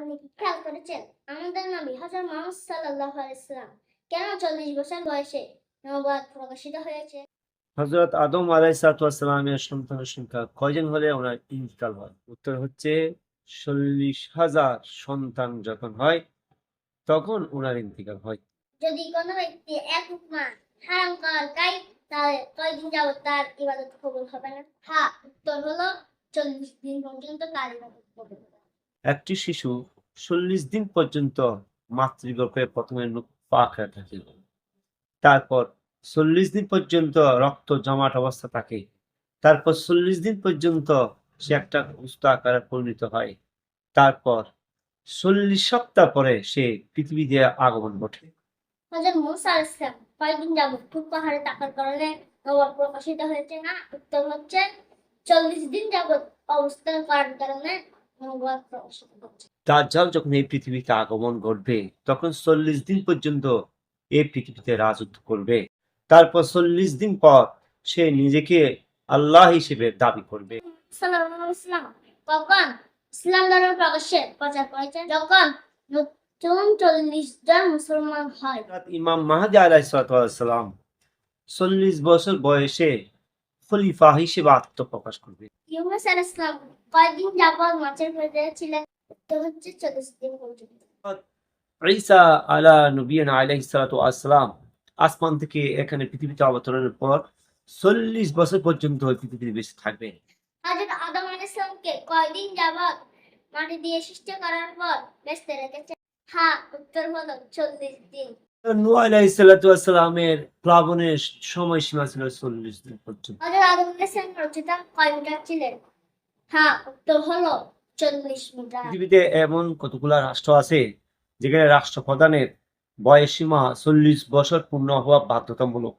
আপনি কি খেয়াল করেছেন আমাদের নবী হযরত মুহাম্মদ সাল্লাল্লাহু আলাইহি সাল্লাম কেন 40 বছর বয়সে নবুয়ত প্রকাশিত হয়েছে? হযরত আদম আলাইহিসসালামের সন্তানের সংখ্যা কয়জন হলে ওনার ইন্তিকাল হয়? উত্তর হচ্ছে 40,000 সন্তান যখন হয় তখন ওনার ইন্তিকাল হয়। যদি কোনো ব্যক্তি এক লুকমা হারাম খাওয়ার খায় তাহলে কয়দিন যাবত তার ইবাদত কবুল হবে না? হ্যাঁ, উত্তর হলো 40 দিন পর্যন্ত তার ইবাদত কবুল হবে। একটি শিশু 40 দিন পর্যন্ত মাতৃগর্ভে প্রথমে পাক থাকে, তারপর 40 দিন পর্যন্ত রক্ত জমাট অবস্থা থাকে, তারপর 40 দিন পর্যন্ত সে একটা সুস্থ আকারে পরিণত হয়, তারপর 40 সপ্তাহ পরে সে পৃথিবীতে আগমন ঘটে। হযরত মুসা আলাইহিস সালাম কয়দিন যাবত খুব পাহাড়ে থাকার কারণে নবুয়ত প্রকাশিত হয়েছে না? উত্তর হচ্ছে 40 দিন যাবত অবস্থান করার কারণে নবুয়ত প্রকাশিত হচ্ছে। দাজ্জাল যখন এই পৃথিবীতে আগমন ঘটবে তখন 40 দিন পর্যন্ত এই পৃথিবীতে রাজত্ব করবে, তারপর 40 দিন পর সে নিজেকে আল্লাহ হিসেবে দাবি করবে। সাল্লাল্লাহু আলাইহি ওয়াসাল্লাম কখন ইসলাম ধর্ম প্রচার করেছেন? যখন নতুন 40 জন মুসলমান হয়। ইমাম মাহদী আলাইহিসসালাম 40 বছর বয়সে খলিফা হিসেবে আত্মপ্রকাশ করবে। ইউনূস আলাইহিস সালাম কয়দিন যাবত মাছের পেটে ছিলেন? উত্তর হচ্ছে 40 দিন পর্যন্ত। ঈসা আলা নবিয়িনা আলাইহিসসালাম আসমান থেকে এখানে পৃথিবীতে অবতরণের পর 40 বছর পর্যন্ত পৃথিবীতে বেঁচে থাকবে। হযরত আদম আলাইহিস সালামকে কয়দিন যাবত মাটি দিয়ে সৃষ্টি করার পর বেঁচে রেখেছেন? হ্যাঁ, উত্তর হলো 40 দিন। নূহ আলাইহিসসালামের প্লাবনের সময়সীমা ছিল 40 দিন পর্যন্ত। হযরত আদম আলাইহিস সালামের উচ্চতা কয় মিটার ছিলেন? হ্যাঁ, উত্তর হলো 40 মিটার। পৃথিবীতে এমন কতগুলা রাষ্ট্র আছে যেখানে রাষ্ট্রপ্রধানের বয়সসীমা 40 বছর পূর্ণ হওয়া বাধ্যতামূলক।